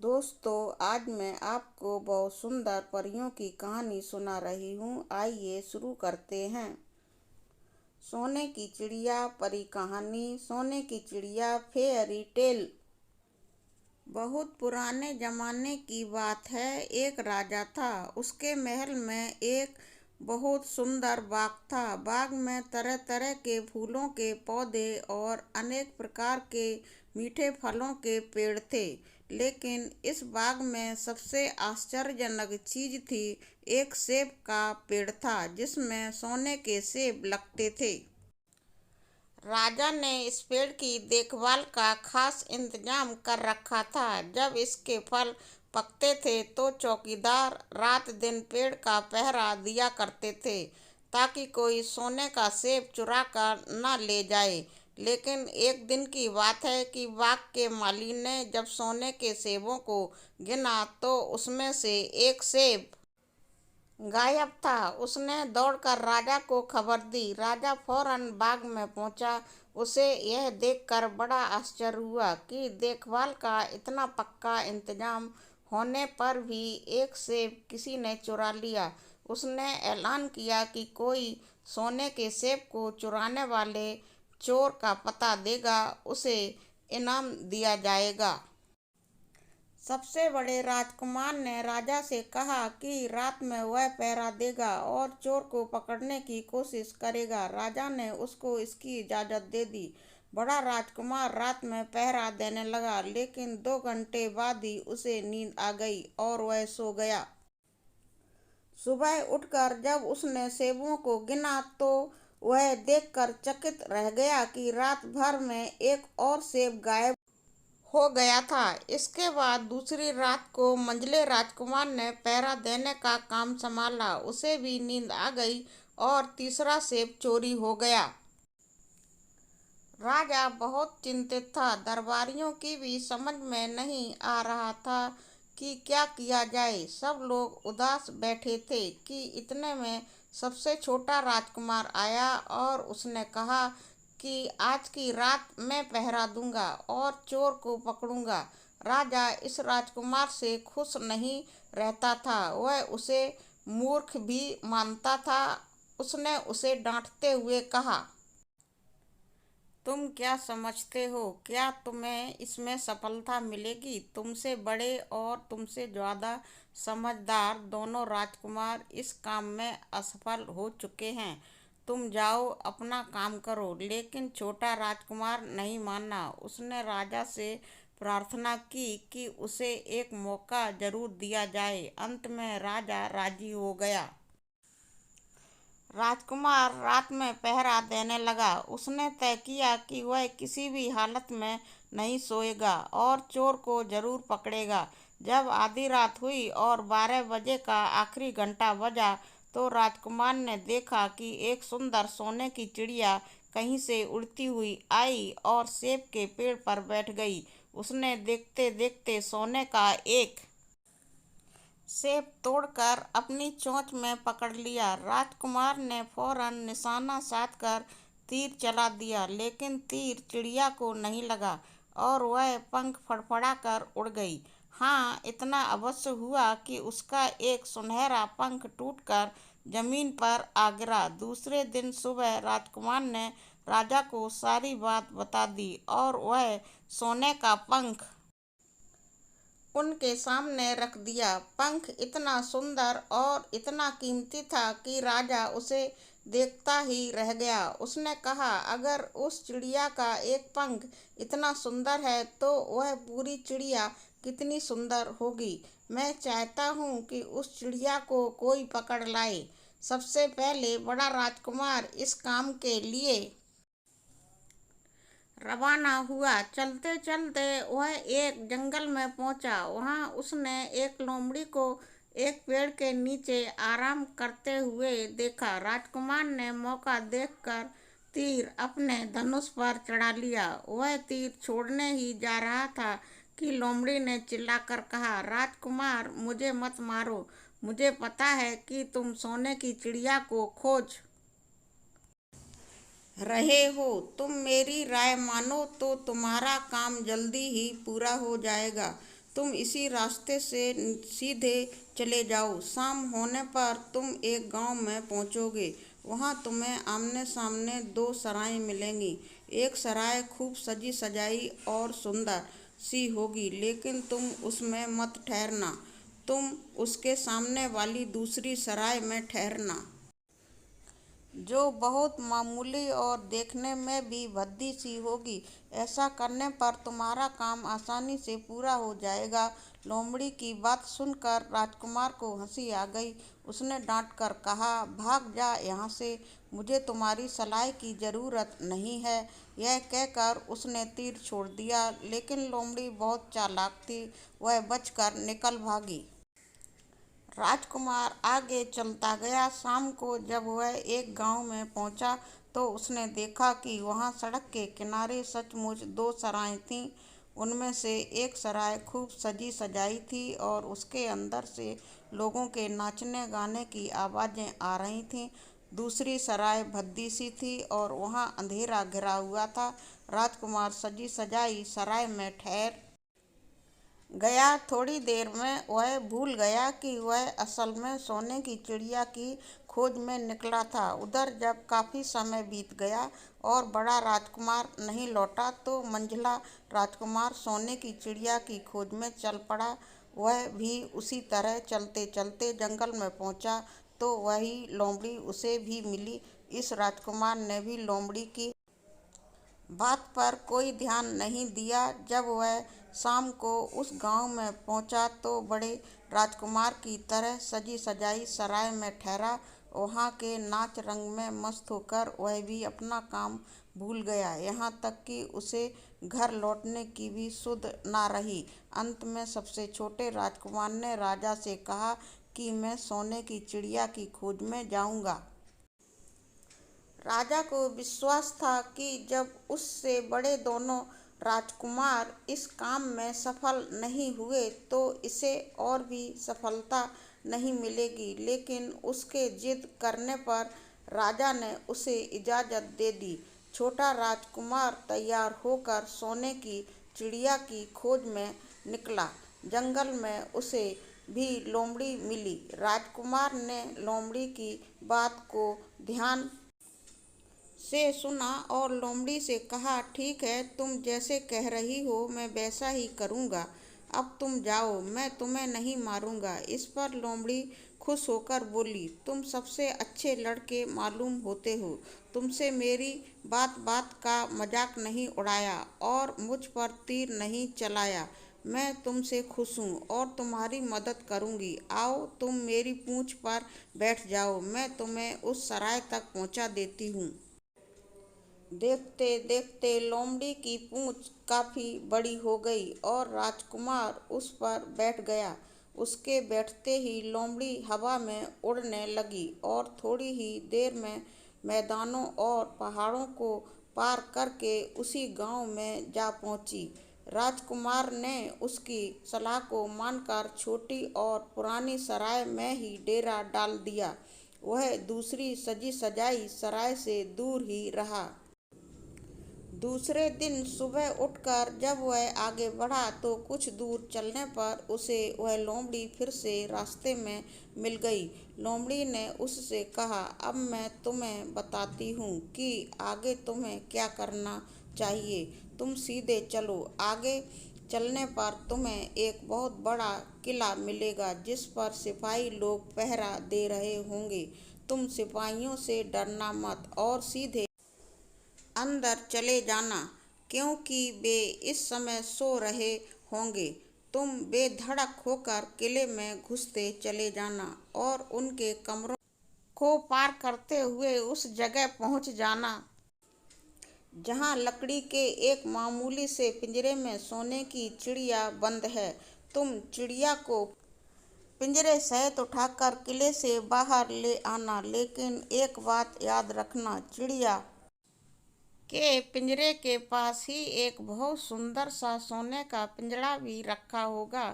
दोस्तों, आज मैं आपको बहुत सुंदर परियों की कहानी सुना रही हूँ। आइए शुरू करते हैं। सोने की चिड़िया परी कहानी। सोने की चिड़िया फेयरी टेल। बहुत पुराने जमाने की बात है। एक राजा था। उसके महल में एक बहुत सुंदर बाग था। बाग में तरह तरह के फूलों के पौधे और अनेक प्रकार के मीठे फलों के पेड़ थे। लेकिन इस बाग में सबसे आश्चर्यजनक चीज थी। एक सेब का पेड़ था जिसमें सोने के सेब लगते थे। राजा ने इस पेड़ की देखभाल का खास इंतजाम कर रखा था। जब इसके फल पकते थे तो चौकीदार रात दिन पेड़ का पहरा दिया करते थे ताकि कोई सोने का सेब चुरा कर न ले जाए। लेकिन एक दिन की बात है कि बाग के माली ने जब सोने के सेबों को गिना तो उसमें से एक सेब गायब था। उसने दौड़कर राजा को खबर दी। राजा फौरन बाग में पहुंचा। उसे यह देखकर बड़ा आश्चर्य हुआ कि देखभाल का इतना पक्का इंतजाम होने पर भी एक सेब किसी ने चुरा लिया। उसने ऐलान किया कि कोई सोने के सेब को चुराने वाले चोर का पता देगा, उसे इनाम दिया जाएगा। सबसे बड़े राजकुमार ने राजा से कहा कि रात में वह पहरा देगा और चोर को पकड़ने की कोशिश करेगा। राजा ने उसको इसकी इजाज़त दे दी। बड़ा राजकुमार रात में पहरा देने लगा, लेकिन 2 घंटे बाद ही उसे नींद आ गई और वह सो गया। सुबह उठकर जब उसने सेबों को गिना तो वह देखकर चकित रह गया कि रात भर में एक और सेब गायब हो गया था। इसके बाद दूसरी रात को मंझले राजकुमार ने पहरा देने का काम संभाला। उसे भी नींद आ गई और तीसरा सेब चोरी हो गया। राजा बहुत चिंतित था। दरबारियों की भी समझ में नहीं आ रहा था कि क्या किया जाए। सब लोग उदास बैठे थे कि इतने में सबसे छोटा राजकुमार आया और उसने कहा कि आज की रात मैं पहरा दूंगा और चोर को पकड़ूंगा। राजा इस राजकुमार से खुश नहीं रहता था। वह उसे मूर्ख भी मानता था। उसने उसे डांटते हुए कहा, तुम क्या समझते हो? क्या तुम्हें इसमें सफलता मिलेगी? तुमसे बड़े और तुमसे ज़्यादा समझदार दोनों राजकुमार इस काम में असफल हो चुके हैं। तुम जाओ, अपना काम करो। लेकिन छोटा राजकुमार नहीं माना। उसने राजा से प्रार्थना की कि उसे एक मौका जरूर दिया जाए। अंत में राजा राजी हो गया। राजकुमार रात में पहरा देने लगा। उसने तय किया कि वह किसी भी हालत में नहीं सोएगा और चोर को जरूर पकड़ेगा। जब आधी रात हुई और 12 बजे का आखिरी घंटा बजा तो राजकुमार ने देखा कि एक सुंदर सोने की चिड़िया कहीं से उड़ती हुई आई और सेब के पेड़ पर बैठ गई। उसने देखते देखते सोने का एक सेब तोड़कर अपनी चोंच में पकड़ लिया। राजकुमार ने फौरन निशाना साधकर तीर चला दिया, लेकिन तीर चिड़िया को नहीं लगा और वह पंख फड़फड़ाकर उड़ गई। हाँ, इतना अवश्य हुआ कि उसका एक सुनहरा पंख टूटकर जमीन पर आ गिरा। दूसरे दिन सुबह राजकुमार ने राजा को सारी बात बता दी और वह सोने का पंख उनके सामने रख दिया। पंख इतना सुंदर और इतना कीमती था कि राजा उसे देखता ही रह गया। उसने कहा, अगर उस चिड़िया का एक पंख इतना सुंदर है तो वह पूरी चिड़िया कितनी सुंदर होगी। मैं चाहता हूँ कि उस चिड़िया को कोई पकड़ लाए। सबसे पहले बड़ा राजकुमार इस काम के लिए रवाना हुआ। चलते चलते वह एक जंगल में पहुंचा। वहां उसने एक लोमड़ी को एक पेड़ के नीचे आराम करते हुए देखा। राजकुमार ने मौका देखकर तीर अपने धनुष पर चढ़ा लिया। वह तीर छोड़ने ही जा रहा था कि लोमड़ी ने चिल्लाकर कहा, राजकुमार, मुझे मत मारो। मुझे पता है कि तुम सोने की चिड़िया को खोज रहे हो। तुम मेरी राय मानो तो तुम्हारा काम जल्दी ही पूरा हो जाएगा। तुम इसी रास्ते से सीधे चले जाओ। शाम होने पर तुम एक गांव में पहुंचोगे। वहां तुम्हें आमने सामने दो सराय मिलेंगी। एक सराय खूब सजी सजाई और सुंदर सी होगी, लेकिन तुम उसमें मत ठहरना। तुम उसके सामने वाली दूसरी सराय में ठहरना, जो बहुत मामूली और देखने में भी भद्दी सी होगी। ऐसा करने पर तुम्हारा काम आसानी से पूरा हो जाएगा। लोमड़ी की बात सुनकर राजकुमार को हंसी आ गई। उसने डांट कर कहा, भाग जा यहाँ से, मुझे तुम्हारी सलाह की जरूरत नहीं है। यह कहकर उसने तीर छोड़ दिया, लेकिन लोमड़ी बहुत चालाक थी, वह बचकर निकल भागी। राजकुमार आगे चलता गया। शाम को जब वह एक गांव में पहुंचा तो उसने देखा कि वहां सड़क के किनारे सचमुच दो सराय थीं। उनमें से एक सराय खूब सजी सजाई थी और उसके अंदर से लोगों के नाचने गाने की आवाज़ें आ रही थीं। दूसरी सराय भद्दी सी थी और वहां अंधेरा घिरा हुआ था। राजकुमार सजी सजाई सराय में ठहर गया। थोड़ी देर में वह भूल गया कि वह असल में सोने की चिड़िया की खोज में निकला था। उधर जब काफ़ी समय बीत गया और बड़ा राजकुमार नहीं लौटा तो मंझला राजकुमार सोने की चिड़िया की खोज में चल पड़ा। वह भी उसी तरह चलते चलते जंगल में पहुंचा तो वही लोमड़ी उसे भी मिली। इस राजकुमार ने भी लोमड़ी की बात पर कोई ध्यान नहीं दिया। जब वह शाम को उस गांव में पहुंचा तो बड़े राजकुमार की तरह सजी सजाई सराय में ठहरा। वहां के नाच रंग में मस्त होकर वह भी अपना काम भूल गया, यहाँ तक कि उसे घर लौटने की भी सुध ना रही। अंत में सबसे छोटे राजकुमार ने राजा से कहा कि मैं सोने की चिड़िया की खोज में जाऊंगा। राजा को विश्वास था कि जब उससे बड़े दोनों राजकुमार इस काम में सफल नहीं हुए तो इसे और भी सफलता नहीं मिलेगी, लेकिन उसके जिद करने पर राजा ने उसे इजाज़त दे दी। छोटा राजकुमार तैयार होकर सोने की चिड़िया की खोज में निकला। जंगल में उसे भी लोमड़ी मिली। राजकुमार ने लोमड़ी की बात को ध्यान से सुना और लोमड़ी से कहा, ठीक है, तुम जैसे कह रही हो मैं वैसा ही करूँगा। अब तुम जाओ, मैं तुम्हें नहीं मारूंगा। इस पर लोमड़ी खुश होकर बोली, तुम सबसे अच्छे लड़के मालूम होते हो। तुमसे मेरी बात बात का मजाक नहीं उड़ाया और मुझ पर तीर नहीं चलाया। मैं तुमसे खुश हूँ और तुम्हारी मदद करूँगी। आओ, तुम मेरी पूँछ पर बैठ जाओ, मैं तुम्हें उस सराय तक पहुँचा देती हूँ। देखते देखते लोमड़ी की पूँछ काफ़ी बड़ी हो गई और राजकुमार उस पर बैठ गया। उसके बैठते ही लोमड़ी हवा में उड़ने लगी और थोड़ी ही देर में मैदानों और पहाड़ों को पार करके उसी गांव में जा पहुंची। राजकुमार ने उसकी सलाह को मानकर छोटी और पुरानी सराय में ही डेरा डाल दिया। वह दूसरी सजी सजाई सराय से दूर ही रहा। दूसरे दिन सुबह उठकर जब वह आगे बढ़ा तो कुछ दूर चलने पर उसे वह लोमड़ी फिर से रास्ते में मिल गई। लोमड़ी ने उससे कहा, अब मैं तुम्हें बताती हूँ कि आगे तुम्हें क्या करना चाहिए। तुम सीधे चलो। आगे चलने पर तुम्हें एक बहुत बड़ा किला मिलेगा जिस पर सिपाही लोग पहरा दे रहे होंगे। तुम सिपाहियों से डरना मत और सीधे अंदर चले जाना, क्योंकि वे इस समय सो रहे होंगे। तुम बेधड़क होकर किले में घुसते चले जाना और उनके कमरों को पार करते हुए उस जगह पहुंच जाना जहां लकड़ी के एक मामूली से पिंजरे में सोने की चिड़िया बंद है। तुम चिड़िया को पिंजरे सहित उठाकर किले से बाहर ले आना, लेकिन एक बात याद रखना, चिड़िया के पिंजरे के पास ही एक बहुत सुंदर सा सोने का पिंजरा भी रखा होगा।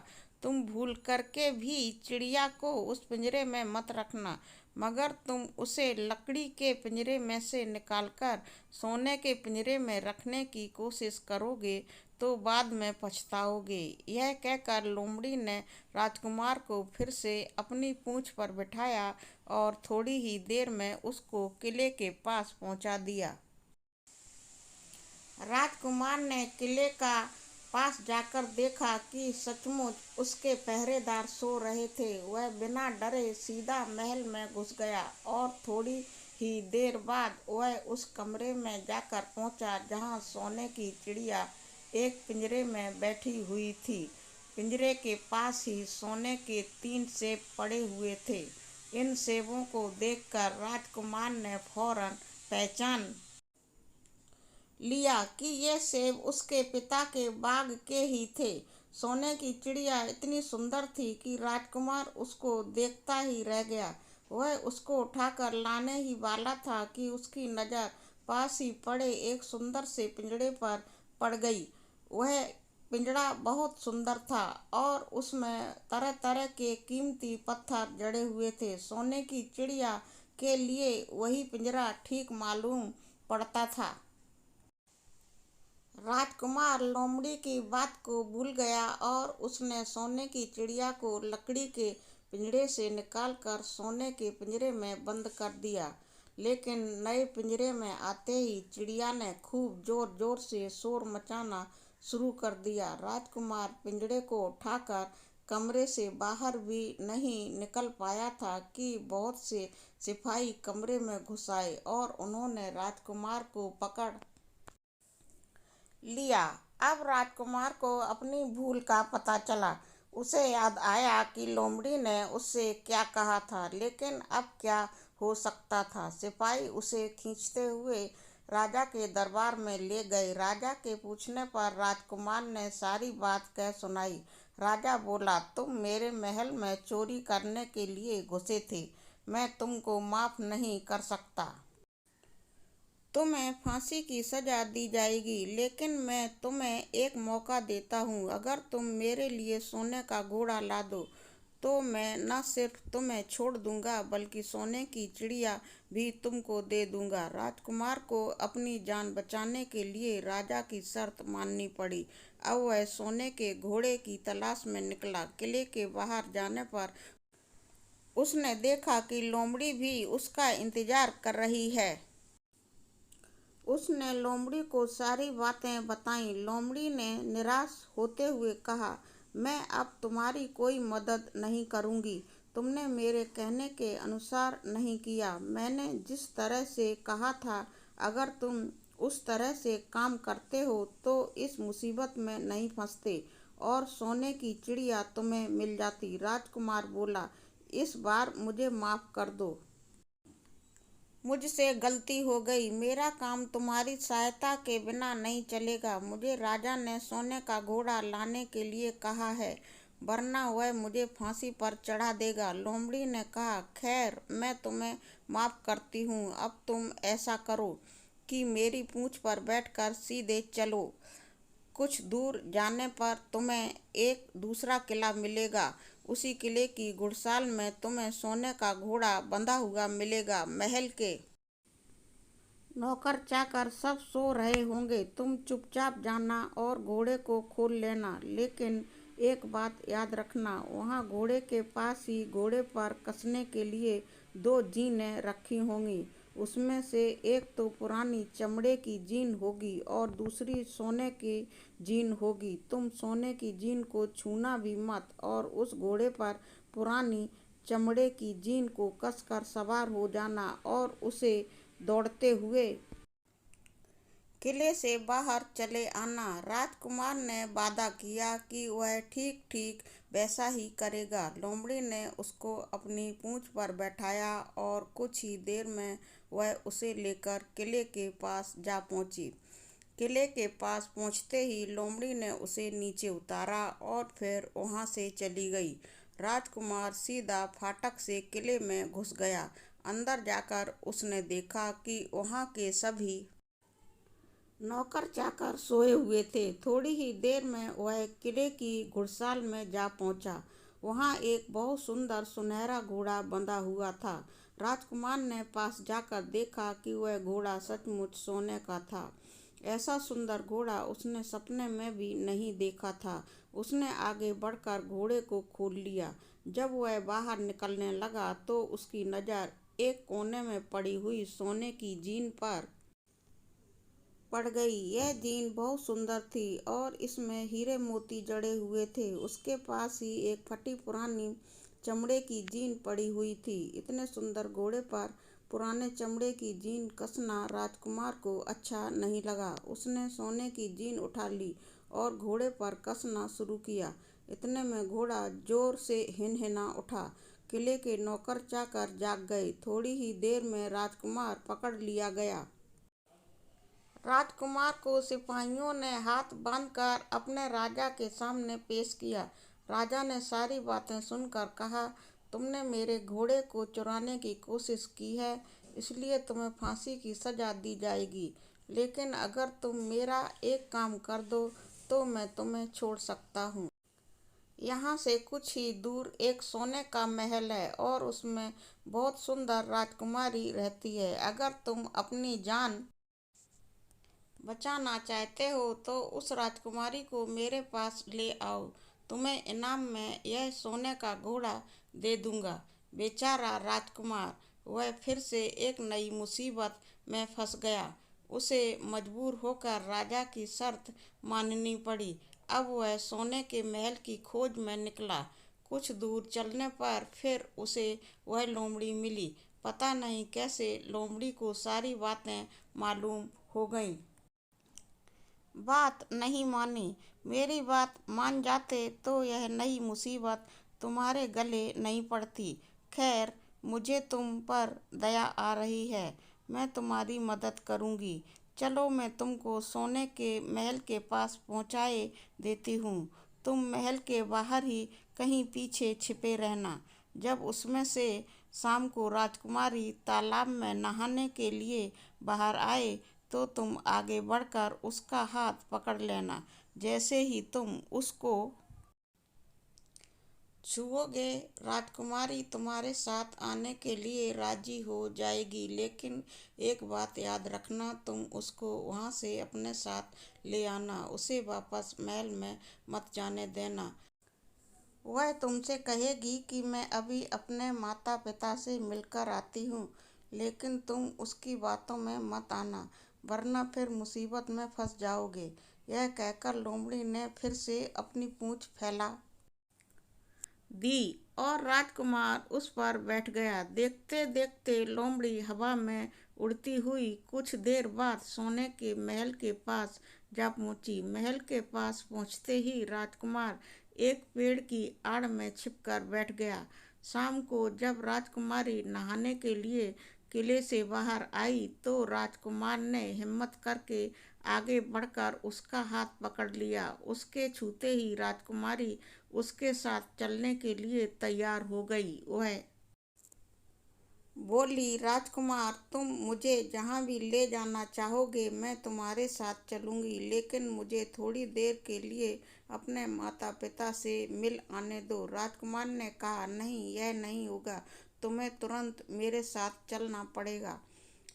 तुम भूल करके भी चिड़िया को उस पिंजरे में मत रखना, मगर तुम उसे लकड़ी के पिंजरे में से निकालकर सोने के पिंजरे में रखने की कोशिश करोगे तो बाद में पछताओगे। यह कहकर लोमड़ी ने राजकुमार को फिर से अपनी पूंछ पर बिठाया और थोड़ी ही देर में उसको किले के पास पहुंचा दिया। राजकुमार ने किले का पास जाकर देखा कि सचमुच उसके पहरेदार सो रहे थे। वह बिना डरे सीधा महल में घुस गया और थोड़ी ही देर बाद वह उस कमरे में जाकर पहुंचा जहां सोने की चिड़िया एक पिंजरे में बैठी हुई थी। पिंजरे के पास ही सोने के 3 सेब पड़े हुए थे। इन सेबों को देखकर राजकुमार ने फौरन पहचान लिया कि ये सेब उसके पिता के बाग के ही थे। सोने की चिड़िया इतनी सुंदर थी कि राजकुमार उसको देखता ही रह गया। वह उसको उठाकर लाने ही वाला था कि उसकी नज़र पास ही पड़े एक सुंदर से पिंजड़े पर पड़ गई। वह पिंजड़ा बहुत सुंदर था और उसमें तरह तरह के कीमती पत्थर जड़े हुए थे। सोने की चिड़िया के लिए वही पिंजरा ठीक मालूम पड़ता था। राजकुमार लोमड़ी की बात को भूल गया और उसने सोने की चिड़िया को लकड़ी के पिंजरे से निकालकर सोने के पिंजरे में बंद कर दिया। लेकिन नए पिंजरे में आते ही चिड़िया ने खूब जोर जोर से शोर मचाना शुरू कर दिया। राजकुमार पिंजरे को उठाकर कमरे से बाहर भी नहीं निकल पाया था कि बहुत से सिपाही कमरे में घुस आए और उन्होंने राजकुमार को पकड़ लिया। अब राजकुमार को अपनी भूल का पता चला। उसे याद आया कि लोमड़ी ने उससे क्या कहा था, लेकिन अब क्या हो सकता था। सिपाही उसे खींचते हुए राजा के दरबार में ले गए। राजा के पूछने पर राजकुमार ने सारी बात कह सुनाई। राजा बोला, तुम मेरे महल में चोरी करने के लिए घुसे थे। मैं तुमको माफ नहीं कर सकता। तुम्हें फांसी की सजा दी जाएगी, लेकिन मैं तुम्हें एक मौका देता हूँ। अगर तुम मेरे लिए सोने का घोड़ा ला दो तो मैं न सिर्फ तुम्हें छोड़ दूंगा बल्कि सोने की चिड़िया भी तुमको दे दूंगा। राजकुमार को अपनी जान बचाने के लिए राजा की शर्त माननी पड़ी। अब वह सोने के घोड़े की तलाश में निकला। किले के बाहर जाने पर उसने देखा कि लोमड़ी भी उसका इंतजार कर रही है। उसने लोमड़ी को सारी बातें बताईं। लोमड़ी ने निराश होते हुए कहा, मैं अब तुम्हारी कोई मदद नहीं करूंगी। तुमने मेरे कहने के अनुसार नहीं किया। मैंने जिस तरह से कहा था, अगर तुम उस तरह से काम करते हो तो इस मुसीबत में नहीं फंसते और सोने की चिड़िया तुम्हें मिल जाती। राजकुमार बोला, इस बार मुझे माफ कर दो। मुझसे गलती हो गई। मेरा काम तुम्हारी सहायता के बिना नहीं चलेगा। मुझे राजा ने सोने का घोड़ा लाने के लिए कहा है, वरना वह मुझे फांसी पर चढ़ा देगा। लोमड़ी ने कहा, खैर, मैं तुम्हें माफ करती हूँ। अब तुम ऐसा करो कि मेरी पूंछ पर बैठकर सीधे चलो। कुछ दूर जाने पर तुम्हें एक दूसरा किला मिलेगा। उसी किले की घुड़साल में तुम्हें सोने का घोड़ा बंधा हुआ मिलेगा। महल के नौकर चाकर सब सो रहे होंगे। तुम चुपचाप जाना और घोड़े को खोल लेना। लेकिन एक बात याद रखना, वहाँ घोड़े के पास ही घोड़े पर कसने के लिए 2 जीनें रखी होंगी। उसमें से एक तो पुरानी चमड़े की जीन होगी और दूसरी सोने की जीन होगी। तुम सोने की जीन को छूना भी मत और उस घोड़े पर पुरानी चमड़े की जीन को कसकर सवार हो जाना और उसे दौड़ते हुए किले से बाहर चले आना। राजकुमार ने वादा किया कि वह ठीक ठीक वैसा ही करेगा। लोमड़ी ने उसको अपनी पूंछ पर बैठाया और कुछ ही देर में वह उसे लेकर किले के पास जा पहुंची। किले के पास पहुंचते ही लोमड़ी ने उसे नीचे उतारा और फिर वहां से चली गई। राजकुमार सीधा फाटक से किले में घुस गया। अंदर जाकर उसने देखा कि वहां के सभी नौकर चाकर सोए हुए थे। थोड़ी ही देर में वह किले की घुड़साल में जा पहुंचा। वहां एक बहुत सुंदर सुनहरा घोड़ा बंधा हुआ था। राजकुमार ने पास जाकर देखा कि वह घोड़ा सचमुच सोने का था ऐसा सुंदर घोड़ा उसने सपने में भी नहीं देखा था। उसने आगे बढ़कर घोड़े को खोल लिया। जब वह बाहर निकलने लगा तो उसकी नज़र एक कोने में पड़ी हुई सोने की जीन पर पड़ गई। यह जीन बहुत सुंदर थी और इसमें हीरे मोती जड़े हुए थे। उसके पास ही एक फटी पुरानी चमड़े की जीन पड़ी हुई थी। इतने सुंदर घोड़े पर पुराने चमड़े की जीन कसना राजकुमार को अच्छा नहीं लगा। उसने सोने की जीन उठा ली और घोड़े पर कसना शुरू किया। इतने में घोड़ा जोर से हिनहिना उठा। किले के नौकर चाकर जाग गए। थोड़ी ही देर में राजकुमार पकड़ लिया गया। राजकुमार को सिपाहियों ने हाथ बांधकर अपने राजा के सामने पेश किया। राजा ने सारी बातें सुनकर कहा, तुमने मेरे घोड़े को चुराने की कोशिश की है, इसलिए तुम्हें फांसी की सजा दी जाएगी। लेकिन अगर तुम मेरा एक काम कर दो तो मैं तुम्हें छोड़ सकता हूँ। यहाँ से कुछ ही दूर एक सोने का महल है और उसमें बहुत सुंदर राजकुमारी रहती है। अगर तुम अपनी जान बचाना चाहते हो तो उस राजकुमारी को मेरे पास ले आओ। तुम्हें इनाम में यह सोने का घोड़ा दे दूंगा। बेचारा राजकुमार, वह फिर से एक नई मुसीबत में फंस गया। उसे मजबूर होकर राजा की शर्त माननी पड़ी। अब वह सोने के महल की खोज में निकला। कुछ दूर चलने पर फिर उसे वह लोमड़ी मिली। पता नहीं कैसे लोमड़ी को सारी बातें मालूम हो गईं। बात नहीं मानी। मेरी बात मान जाते तो यह नई मुसीबत तुम्हारे गले नहीं पड़ती। खैर, मुझे तुम पर दया आ रही है। मैं तुम्हारी मदद करूंगी। चलो, मैं तुमको सोने के महल के पास पहुंचाए देती हूँ। तुम महल के बाहर ही कहीं पीछे छिपे रहना। जब उसमें से शाम को राजकुमारी तालाब में नहाने के लिए बाहर आए तो तुम आगे बढ़कर उसका हाथ पकड़ लेना। जैसे ही तुम उसको छुओगे, राजकुमारी तुम्हारे साथ आने के लिए राजी हो जाएगी। लेकिन एक बात याद रखना, तुम उसको वहाँ से अपने साथ ले आना। उसे वापस महल में मत जाने देना। वह तुमसे कहेगी कि मैं अभी अपने माता पिता से मिलकर आती हूँ, लेकिन तुम उसकी बातों में मत आना, वरना फिर मुसीबत में फंस जाओगे। यह कहकर लोमड़ी ने फिर से अपनी पूंछ फैला दी और राजकुमार उस पर बैठ गया। देखते देखते लोमड़ी हवा में उड़ती हुई कुछ देर बाद सोने के महल के पास जा पहुंची। महल के पास पहुंचते ही राजकुमार एक पेड़ की आड़ में छिपकर बैठ गया। शाम को जब राजकुमारी नहाने के लिए किले से बाहर आई तो राजकुमार ने हिम्मत करके आगे बढ़कर उसका हाथ पकड़ लिया। उसके छूते ही राजकुमारी उसके साथ चलने के लिए तैयार हो गई। वह बोली, राजकुमार, तुम मुझे जहाँ भी ले जाना चाहोगे मैं तुम्हारे साथ चलूँगी, लेकिन मुझे थोड़ी देर के लिए अपने माता पिता से मिल आने दो। राजकुमार ने कहा, नहीं, यह नहीं होगा, तुम्हें तुरंत मेरे साथ चलना पड़ेगा।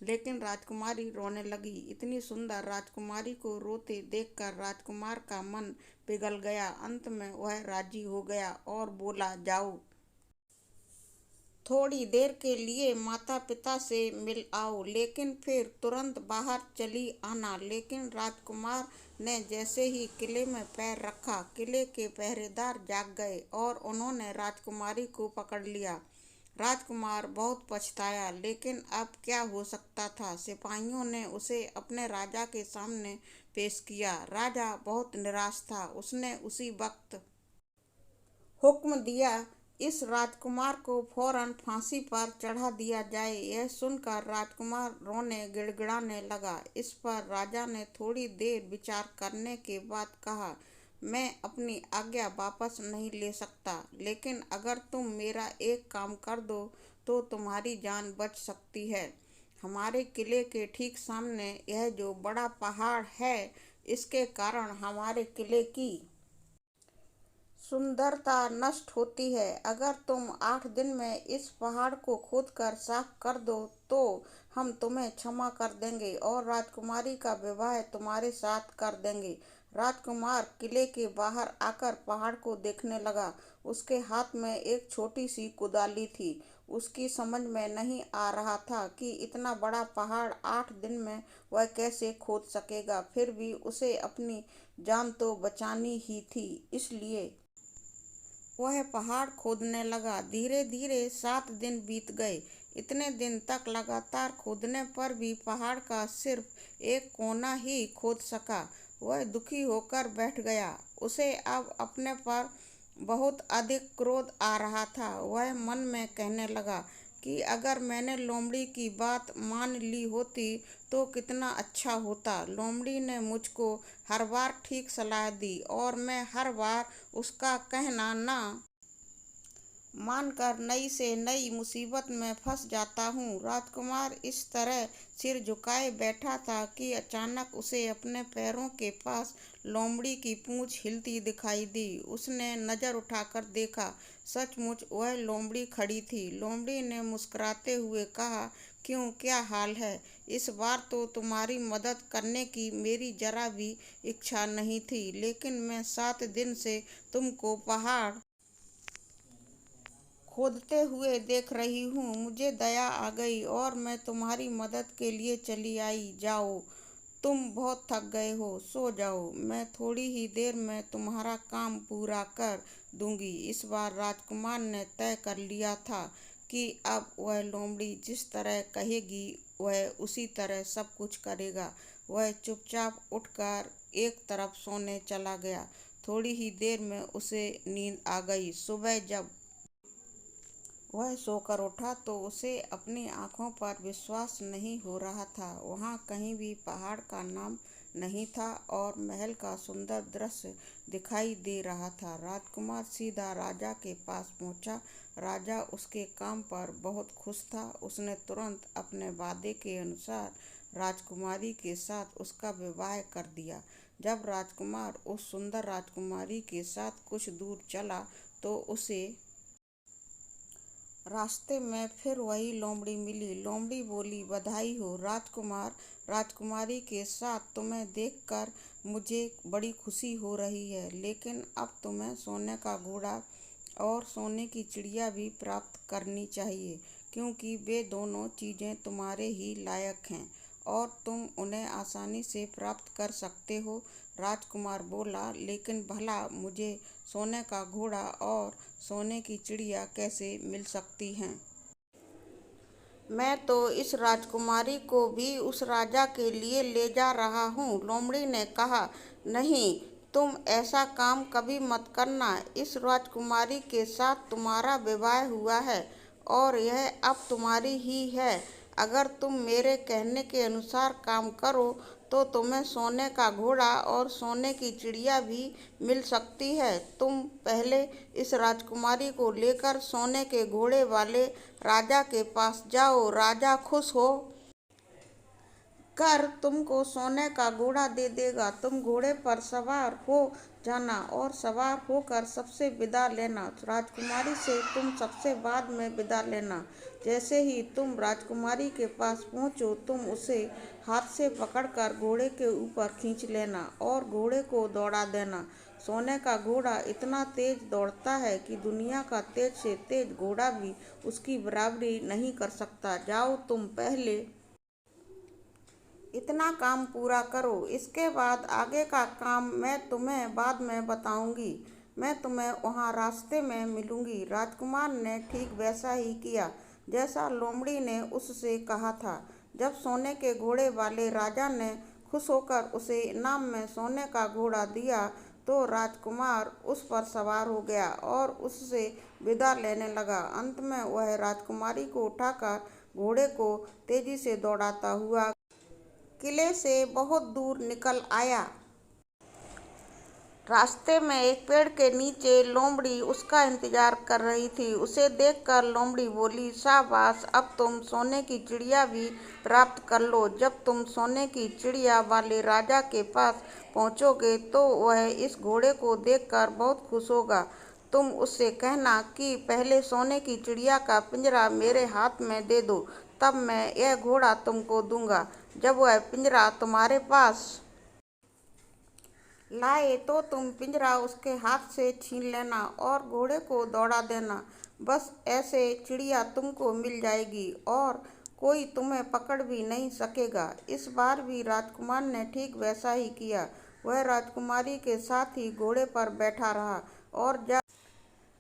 लेकिन राजकुमारी रोने लगी। इतनी सुंदर राजकुमारी को रोते देखकर राजकुमार का मन पिघल गया। अंत में वह राजी हो गया और बोला, जाओ, थोड़ी देर के लिए माता पिता से मिल आओ, लेकिन फिर तुरंत बाहर चली आना। लेकिन राजकुमार ने जैसे ही किले में पैर रखा, किले के पहरेदार जाग गए और उन्होंने राजकुमारी को पकड़ लिया। राजकुमार बहुत पछताया, लेकिन अब क्या हो सकता था। सिपाहियों ने उसे अपने राजा के सामने पेश किया। राजा बहुत निराश था। उसने उसी वक्त हुक्म दिया, इस राजकुमार को फौरन फांसी पर चढ़ा दिया जाए। यह सुनकर राजकुमार रोने गिड़गिड़ाने लगा। इस पर राजा ने थोड़ी देर विचार करने के बाद कहा, मैं अपनी आज्ञा वापस नहीं ले सकता, लेकिन अगर तुम मेरा एक काम कर दो तो तुम्हारी जान बच सकती है। हमारे किले के ठीक सामने यह जो बड़ा पहाड़ है, इसके कारण हमारे किले की सुंदरता नष्ट होती है। अगर तुम 8 दिन में इस पहाड़ को खोदकर साफ कर दो तो हम तुम्हें क्षमा कर देंगे और राजकुमारी का विवाह तुम्हारे साथ कर देंगे। राजकुमार किले के बाहर आकर पहाड़ को देखने लगा। उसके हाथ में एक छोटी सी कुदाली थी। उसकी समझ में नहीं आ रहा था कि इतना बड़ा पहाड़ 8 दिन में वह कैसे खोद सकेगा। फिर भी उसे अपनी जान तो बचानी ही थी, इसलिए वह पहाड़ खोदने लगा। धीरे धीरे 7 दिन बीत गए। इतने दिन तक लगातार खोदने पर भी पहाड़ का सिर्फ एक कोना ही खोद सका। वह दुखी होकर बैठ गया। उसे अब अपने पर बहुत अधिक क्रोध आ रहा था। वह मन में कहने लगा कि अगर मैंने लोमड़ी की बात मान ली होती तो कितना अच्छा होता। लोमड़ी ने मुझको हर बार ठीक सलाह दी और मैं हर बार उसका कहना ना मानकर नई से नई मुसीबत में फंस जाता हूँ। राजकुमार इस तरह सिर झुकाए बैठा था कि अचानक उसे अपने पैरों के पास लोमड़ी की पूंछ हिलती दिखाई दी। उसने नजर उठाकर देखा। सचमुच वह लोमड़ी खड़ी थी। लोमड़ी ने मुस्कुराते हुए कहा, क्यों, क्या हाल है? इस बार तो तुम्हारी मदद करने की मेरी जरा भी इच्छा नहीं थी, लेकिन मैं 7 दिन से तुमको पहाड़ खोदते हुए देख रही हूँ। मुझे दया आ गई और मैं तुम्हारी मदद के लिए चली आई। जाओ, तुम बहुत थक गए हो, सो जाओ। मैं थोड़ी ही देर में तुम्हारा काम पूरा कर दूंगी। इस बार राजकुमार ने तय कर लिया था कि अब वह लोमड़ी जिस तरह कहेगी वह उसी तरह सब कुछ करेगा। वह चुपचाप उठकर एक तरफ सोने चला गया। थोड़ी ही देर में उसे नींद आ गई। सुबह जब वह सोकर उठा तो उसे अपनी आंखों पर विश्वास नहीं हो रहा था। वहां कहीं भी पहाड़ का नाम नहीं था और महल का सुंदर दृश्य दिखाई दे रहा था। राजकुमार सीधा राजा के पास पहुंचा। राजा उसके काम पर बहुत खुश था। उसने तुरंत अपने वादे के अनुसार राजकुमारी के साथ उसका विवाह कर दिया। जब राजकुमार उस सुंदर राजकुमारी के साथ कुछ दूर चला तो उसे रास्ते में फिर वही लोमड़ी मिली। लोमड़ी बोली, बधाई हो राजकुमार। राजकुमारी के साथ तुम्हें देखकर मुझे बड़ी खुशी हो रही है, लेकिन अब तुम्हें सोने का घोड़ा और सोने की चिड़िया भी प्राप्त करनी चाहिए, क्योंकि वे दोनों चीज़ें तुम्हारे ही लायक हैं और तुम उन्हें आसानी से प्राप्त कर सकते हो। राजकुमार बोला, लेकिन भला मुझे सोने का घोड़ा और सोने की चिड़िया कैसे मिल सकती हैं? मैं तो इस राजकुमारी को भी उस राजा के लिए ले जा रहा हूँ। लोमड़ी ने कहा, नहीं, तुम ऐसा काम कभी मत करना। इस राजकुमारी के साथ तुम्हारा विवाह हुआ है और यह अब तुम्हारी ही है। अगर तुम मेरे कहने के अनुसार काम करो तो तुम्हें सोने का घोड़ा और सोने की चिड़िया भी मिल सकती है। तुम पहले इस राजकुमारी को लेकर सोने के घोड़े वाले राजा के पास जाओ। राजा खुश हो कर तुमको सोने का घोड़ा दे देगा। तुम घोड़े पर सवार हो जाना और सवार होकर सबसे विदा लेना। राजकुमारी से तुम सबसे बाद में विदा लेना। जैसे ही तुम राजकुमारी के पास पहुंचो तुम उसे हाथ से पकड़कर घोड़े के ऊपर खींच लेना और घोड़े को दौड़ा देना। सोने का घोड़ा इतना तेज दौड़ता है कि दुनिया का तेज से तेज घोड़ा भी उसकी बराबरी नहीं कर सकता। जाओ, तुम पहले इतना काम पूरा करो। इसके बाद आगे का काम मैं तुम्हें बाद में बताऊंगी। मैं तुम्हें वहाँ रास्ते में मिलूंगी। राजकुमार ने ठीक वैसा ही किया जैसा लोमड़ी ने उससे कहा था। जब सोने के घोड़े वाले राजा ने खुश होकर उसे इनाम में सोने का घोड़ा दिया तो राजकुमार उस पर सवार हो गया और उससे विदा लेने लगा। अंत में वह राजकुमारी को उठाकर घोड़े को तेजी से दौड़ाता हुआ किले से बहुत दूर निकल आया। रास्ते में एक पेड़ के नीचे लोमड़ी उसका इंतजार कर रही थी। उसे देखकर लोमड़ी बोली, शाबाश, अब तुम सोने की चिड़िया भी प्राप्त कर लो। जब तुम सोने की चिड़िया वाले राजा के पास पहुंचोगे तो वह इस घोड़े को देखकर बहुत खुश होगा। तुम उससे कहना कि पहले सोने की चिड़िया का पिंजरा मेरे हाथ में दे दो, तब मैं यह घोड़ा तुमको दूंगा। जब वह पिंजरा तुम्हारे पास लाए तो तुम पिंजरा उसके हाथ से छीन लेना और घोड़े को दौड़ा देना। बस ऐसे चिड़िया तुमको मिल जाएगी और कोई तुम्हें पकड़ भी नहीं सकेगा। इस बार भी राजकुमार ने ठीक वैसा ही किया। वह राजकुमारी के साथ ही घोड़े पर बैठा रहा और जब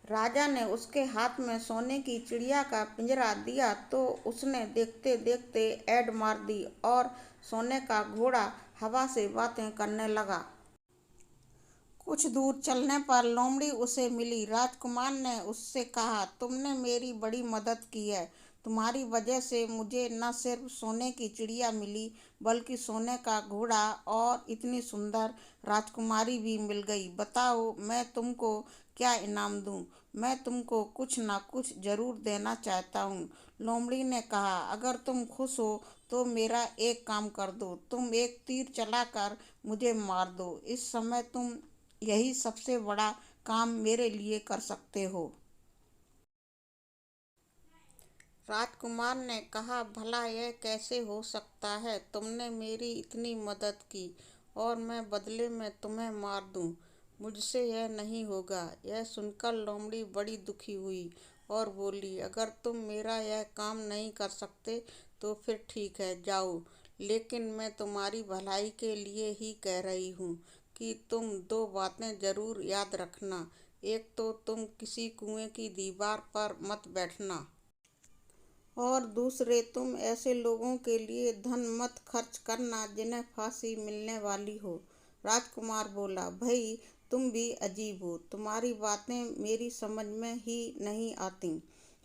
राजा ने उसके हाथ में सोने की चिड़िया का पिंजरा दिया तो उसने देखते देखते ऐड मार दी और सोने का घोड़ा हवा से बातें करने लगा। कुछ दूर चलने पर लोमड़ी उसे मिली। राजकुमार ने उससे कहा, तुमने मेरी बड़ी मदद की है। तुम्हारी वजह से मुझे न सिर्फ सोने की चिड़िया मिली बल्कि सोने का घोड़ा और इतनी सुंदर राजकुमारी भी मिल गई। बताओ मैं तुमको क्या इनाम दूं? मैं तुमको कुछ ना कुछ जरूर देना चाहता हूँ। लोमड़ी ने कहा, अगर तुम खुश हो तो मेरा एक काम कर दो। तुम एक तीर चलाकर मुझे मार दो। इस समय तुम यही सबसे बड़ा काम मेरे लिए कर सकते हो। राजकुमार ने कहा, भला यह कैसे हो सकता है? तुमने मेरी इतनी मदद की और मैं बदले में तुम्हें मार दूं? मुझसे यह नहीं होगा। यह सुनकर लोमड़ी बड़ी दुखी हुई और बोली, अगर तुम मेरा यह काम नहीं कर सकते तो फिर ठीक है, जाओ। लेकिन मैं तुम्हारी भलाई के लिए ही कह रही हूँ कि तुम दो बातें जरूर याद रखना। एक तो तुम किसी कुएं की दीवार पर मत बैठना और दूसरे तुम ऐसे लोगों के लिए धन मत खर्च करना जिन्हें फांसी मिलने वाली हो। राजकुमार बोला, भाई तुम भी अजीब हो। तुम्हारी बातें मेरी समझ में ही नहीं आती।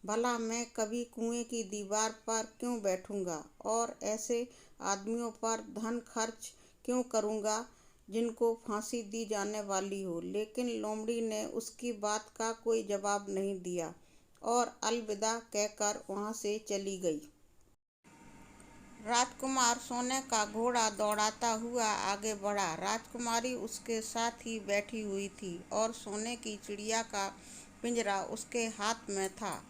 भला मैं कभी कुएं की दीवार पर क्यों बैठूंगा और ऐसे आदमियों पर धन खर्च क्यों करूंगा जिनको फांसी दी जाने वाली हो। लेकिन लोमड़ी ने उसकी बात का कोई जवाब नहीं दिया और अलविदा कहकर वहां से चली गई। राजकुमार सोने का घोड़ा दौड़ाता हुआ आगे बढ़ा। राजकुमारी उसके साथ ही बैठी हुई थी और सोने की चिड़िया का पिंजरा उसके हाथ में था।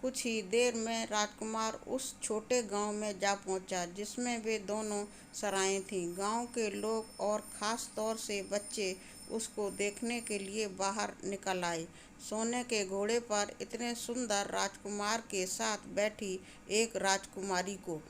कुछ ही देर में राजकुमार उस छोटे गांव में जा पहुंचा जिसमें वे दोनों सराएं थीं। गांव के लोग और खास तौर से बच्चे उसको देखने के लिए बाहर निकल आए। सोने के घोड़े पर इतने सुंदर राजकुमार के साथ बैठी एक राजकुमारी को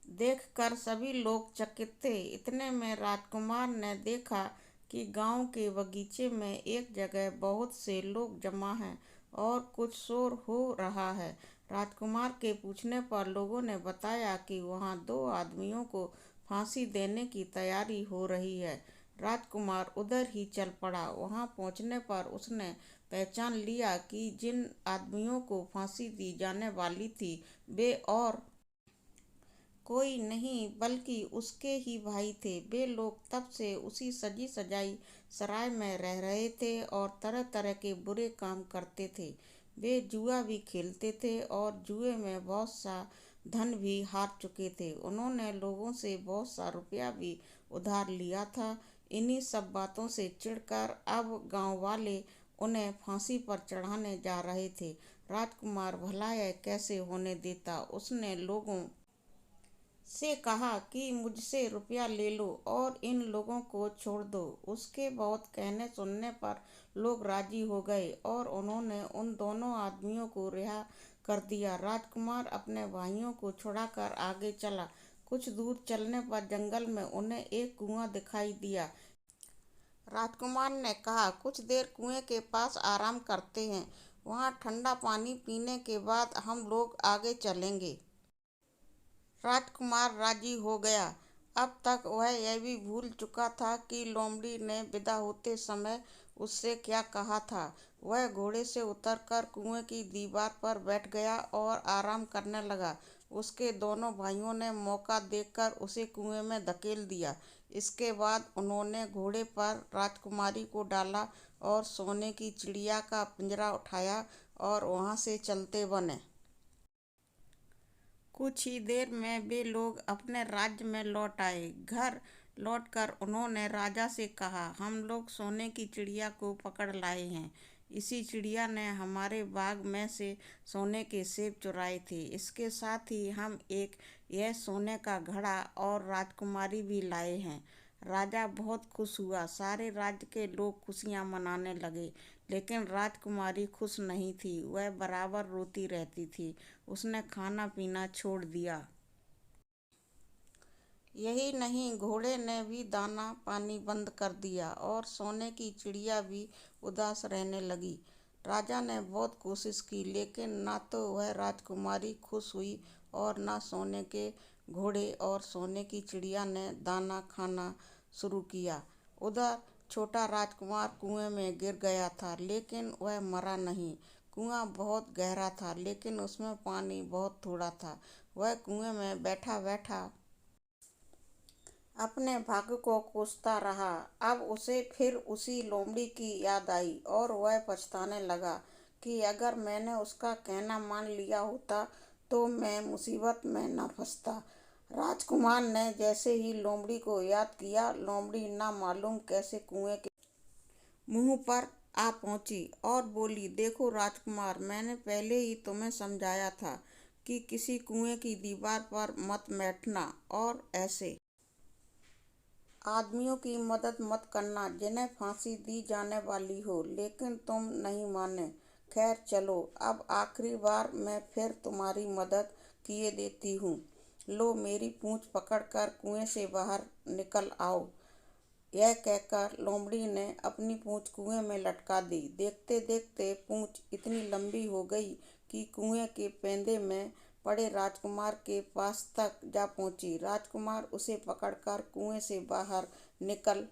देखकर सभी लोग चकित थे। इतने में राजकुमार ने देखा कि गांव के बगीचे में एक जगह बहुत से लोग जमा हैं और कुछ शोर हो रहा है। राजकुमार के पूछने पर लोगों ने बताया कि वहां दो आदमियों को फांसी देने की तैयारी हो रही है। राजकुमार उधर ही चल पड़ा। वहां पहुंचने पर उसने पहचान लिया कि जिन आदमियों को फांसी दी जाने वाली थी वे और कोई नहीं बल्कि उसके ही भाई थे। वे लोग तब से उसी सजी सजाई सराय में रह रहे थे और तरह तरह के बुरे काम करते थे। वे जुआ भी खेलते थे और जुए में बहुत सा धन भी हार चुके थे। उन्होंने लोगों से बहुत सा रुपया भी उधार लिया था। इन्हीं सब बातों से चिढ़कर अब गांव वाले उन्हें फांसी पर चढ़ाने जा रहे थे। राजकुमार भला यह कैसे होने देता। उसने लोगों से कहा कि मुझसे रुपया ले लो और इन लोगों को छोड़ दो। उसके बहुत कहने सुनने पर लोग राजी हो गए और उन्होंने उन दोनों आदमियों को रिहा कर दिया। राजकुमार अपने भाइयों को छुड़ाकर आगे चला। कुछ दूर चलने पर जंगल में उन्हें एक कुआं दिखाई दिया। राजकुमार ने कहा, कुछ देर कुएं के पास आराम करते हैं। वहां ठंडा पानी पीने के बाद हम लोग आगे चलेंगे। राजकुमार राजी हो गया। अब तक वह यह भी भूल चुका था कि लोमड़ी ने विदा होते समय उससे क्या कहा था। वह घोड़े से उतरकर कुएं की दीवार पर बैठ गया और आराम करने लगा। उसके दोनों भाइयों ने मौका देखकर उसे कुएं में धकेल दिया। इसके बाद उन्होंने घोड़े पर राजकुमारी को डाला और सोने की चिड़िया का पिंजरा उठाया और वहां से चलते बने। कुछ ही देर में वे लोग अपने राज्य में लौट आए। घर लौटकर उन्होंने राजा से कहा, हम लोग सोने की चिड़िया को पकड़ लाए हैं। इसी चिड़िया ने हमारे बाग में से सोने के सेब चुराए थे। इसके साथ ही हम यह सोने का घड़ा और राजकुमारी भी लाए हैं। राजा बहुत खुश हुआ। सारे राज्य के लोग खुशियां मनाने लगे, लेकिन राजकुमारी खुश नहीं थी। वह बराबर रोती रहती थी। उसने खाना पीना छोड़ दिया। यही नहीं, घोड़े ने भी दाना पानी बंद कर दिया और सोने की चिड़िया भी उदास रहने लगी। राजा ने बहुत कोशिश की, लेकिन ना तो वह राजकुमारी खुश हुई और ना सोने के घोड़े और सोने की चिड़िया ने दाना खाना शुरू किया। उधर छोटा राजकुमार कुएं में गिर गया था, लेकिन वह मरा नहीं। कुआं बहुत गहरा था, लेकिन उसमें पानी बहुत थोड़ा था। वह कुएं में बैठा बैठा अपने भाग्य को कोसता रहा। अब उसे फिर उसी लोमड़ी की याद आई और वह पछताने लगा कि अगर मैंने उसका कहना मान लिया होता तो मैं मुसीबत में न फंसता। राजकुमार ने जैसे ही लोमड़ी को याद किया, लोमड़ी ना मालूम कैसे कुएं के मुंह पर आ पहुंची और बोली, देखो राजकुमार, मैंने पहले ही तुम्हें समझाया था कि किसी कुएं की दीवार पर मत बैठना और ऐसे आदमियों की मदद मत करना जिन्हें फांसी दी जाने वाली हो, लेकिन तुम नहीं माने। खैर चलो, अब आखिरी बार मैं फिर तुम्हारी मदद किए देती हूँ। लो, मेरी पूंछ पकड़कर कुएं से बाहर निकल आओ। यह कहकर लोमड़ी ने अपनी पूंछ कुएं में लटका दी। देखते देखते पूंछ इतनी लंबी हो गई कि कुएं के पेंदे में पड़े राजकुमार के पास तक जा पहुंची। राजकुमार उसे पकड़कर कुएं से बाहर निकल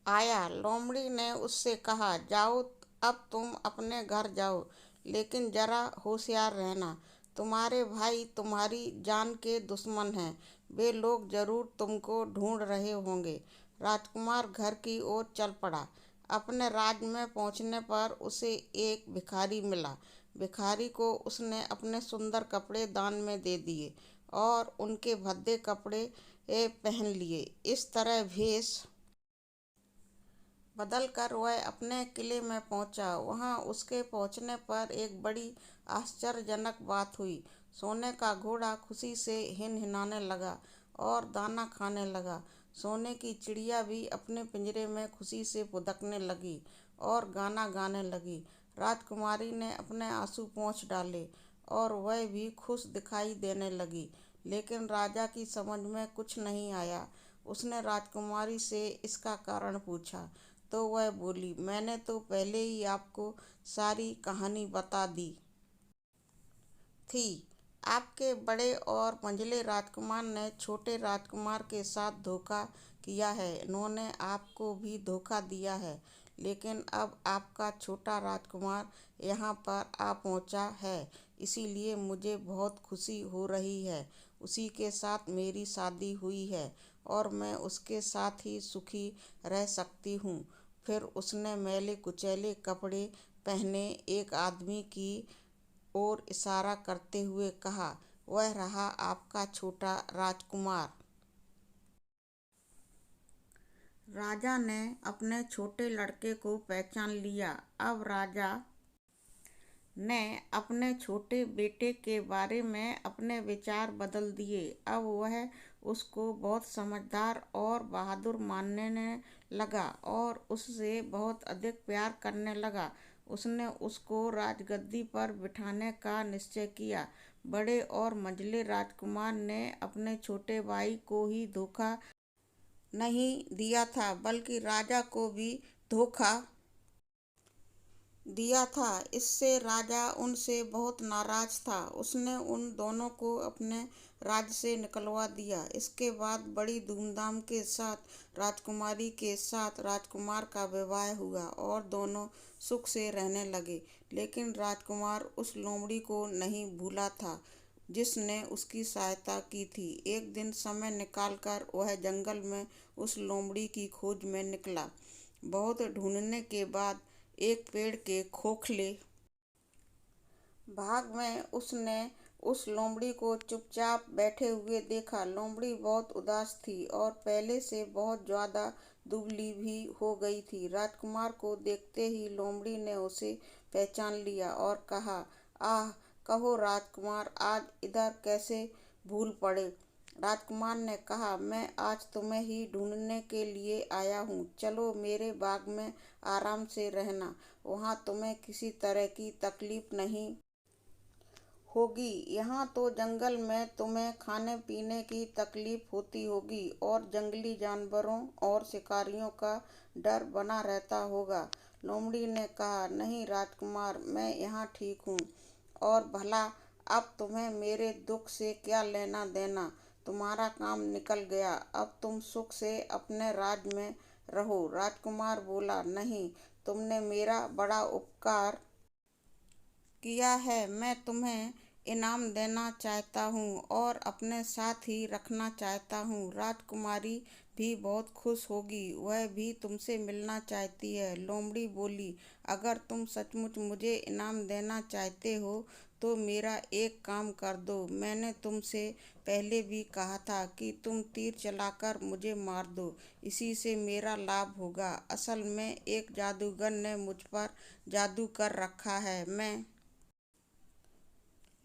आया। लोमड़ी ने उससे कहा, जाओ, अब तुम अपने घर जाओ, लेकिन जरा होशियार रहना। तुम्हारे भाई तुम्हारी जान के दुश्मन हैं। वे लोग जरूर तुमको ढूंढ रहे होंगे। राजकुमार घर की ओर चल पड़ा। अपने राज्य में पहुंचने पर उसे एक भिखारी मिला। भिखारी को उसने अपने सुंदर कपड़े दान में दे दिए और उनके भद्दे कपड़े पहन लिए। इस तरह भेष बदल कर वह अपने किले में पहुंचा। वहां उसके पहुंचने पर एक बड़ी आश्चर्यजनक बात हुई। सोने का घोड़ा खुशी से हिनहिनाने लगा और दाना खाने लगा। सोने की चिड़िया भी अपने पिंजरे में खुशी से फुदकने लगी और गाना गाने लगी। राजकुमारी ने अपने आंसू पोंछ डाले और वह भी खुश दिखाई देने लगी, लेकिन राजा की समझ में कुछ नहीं आया। उसने राजकुमारी से इसका कारण पूछा तो वह बोली, मैंने तो पहले ही आपको सारी कहानी बता दी थी। आपके बड़े और मंझले राजकुमार ने छोटे राजकुमार के साथ धोखा किया है। इन्होंने आपको भी धोखा दिया है, लेकिन अब आपका छोटा राजकुमार यहाँ पर आ पहुँचा है, इसीलिए मुझे बहुत खुशी हो रही है। उसी के साथ मेरी शादी हुई है और मैं उसके साथ ही सुखी रह सकती हूँ। फिर उसने मैले कुचैले कपड़े पहने एक आदमी की ओर इशारा करते हुए कहा, वह रहा आपका छोटा राजकुमार। राजा ने अपने छोटे लड़के को पहचान लिया। अब राजा ने अपने छोटे बेटे के बारे में अपने विचार बदल दिए। अब वह उसको बहुत समझदार और बहादुर मानने लगा और उससे बहुत अधिक प्यार करने लगा। उसने उसको राजगद्दी पर बिठाने का निश्चय किया। बड़े और मंझले राजकुमार ने अपने छोटे भाई को ही धोखा नहीं दिया था, बल्कि राजा को भी धोखा दिया था। इससे राजा उनसे बहुत नाराज था। उसने उन दोनों को अपने राज्य से निकलवा दिया। इसके बाद बड़ी धूमधाम के साथ राजकुमारी के साथ राजकुमार का विवाह हुआ और दोनों सुख से रहने लगे। लेकिन राजकुमार उस लोमड़ी को नहीं भूला था जिसने उसकी सहायता की थी। एक दिन समय निकालकर वह जंगल में उस लोमड़ी की खोज में निकला। बहुत ढूंढने के बाद एक पेड़ के खोखले भाग में उसने उस लोमड़ी को चुपचाप बैठे हुए देखा। लोमड़ी बहुत उदास थी और पहले से बहुत ज्यादा दुबली भी हो गई थी। राजकुमार को देखते ही लोमड़ी ने उसे पहचान लिया और कहा, आह, कहो राजकुमार, आज इधर कैसे भूल पड़े। राजकुमार ने कहा, मैं आज तुम्हें ही ढूंढने के लिए आया हूँ। चलो मेरे बाग में आराम से रहना, वहाँ तुम्हें किसी तरह की तकलीफ नहीं होगी। यहाँ तो जंगल में तुम्हें खाने पीने की तकलीफ होती होगी और जंगली जानवरों और शिकारियों का डर बना रहता होगा। लोमड़ी ने कहा, नहीं राजकुमार, मैं यहाँ ठीक हूँ। और भला अब तुम्हें मेरे दुख से क्या लेना देना। तुम्हारा काम निकल गया, अब तुम सुख से अपने राज्य में रहो। राजकुमार बोला, नहीं, तुमने मेरा बड़ा उपकार किया है। मैं तुम्हें इनाम देना चाहता हूँ और अपने साथ ही रखना चाहता हूँ। राजकुमारी भी बहुत खुश होगी, वह भी तुमसे मिलना चाहती है। लोमड़ी बोली, अगर तुम सचमुच मुझे इनाम देना चाहते हो तो मेरा एक काम कर दो। मैंने तुमसे पहले भी कहा था कि तुम तीर चलाकर मुझे मार दो, इसी से मेरा लाभ होगा। असल में एक जादूगर ने मुझ पर जादू कर रखा है। मैं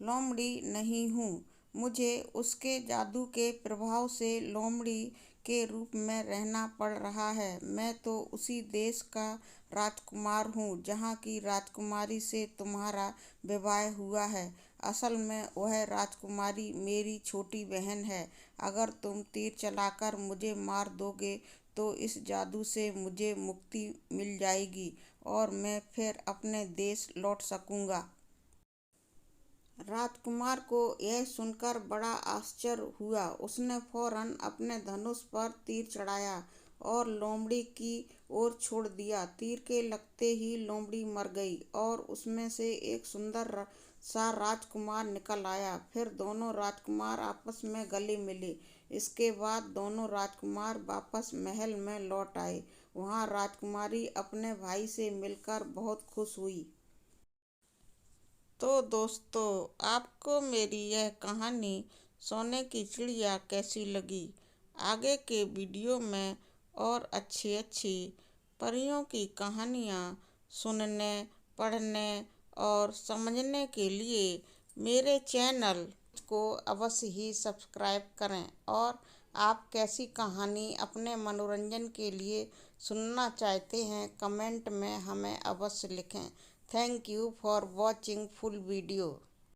लोमड़ी नहीं हूँ, मुझे उसके जादू के प्रभाव से लोमड़ी के रूप में रहना पड़ रहा है। मैं तो उसी देश का राजकुमार हूँ जहाँ की राजकुमारी से तुम्हारा विवाह हुआ है। असल में वह राजकुमारी मेरी छोटी बहन है। अगर तुम तीर चलाकर मुझे मार दोगे तो इस जादू से मुझे मुक्ति मिल जाएगी और मैं फिर अपने देश लौट सकूंगा। राजकुमार को यह सुनकर बड़ा आश्चर्य हुआ। उसने फौरन अपने धनुष पर तीर चढ़ाया और लोमड़ी की ओर छोड़ दिया। तीर के लगते ही लोमड़ी मर गई और उसमें से एक सुंदर सा राजकुमार निकल आया। फिर दोनों राजकुमार आपस में गले मिले। इसके बाद दोनों राजकुमार वापस महल में लौट आए। वहाँ राजकुमारी अपने भाई से मिलकर बहुत खुश हुई। तो दोस्तों, आपको मेरी यह कहानी सोने की चिड़िया कैसी लगी? आगे के वीडियो में और अच्छी अच्छी परियों की कहानियाँ सुनने, पढ़ने और समझने के लिए मेरे चैनल को अवश्य ही सब्सक्राइब करें। और आप कैसी कहानी अपने मनोरंजन के लिए सुनना चाहते हैं, कमेंट में हमें अवश्य लिखें। Thank you for watching full video.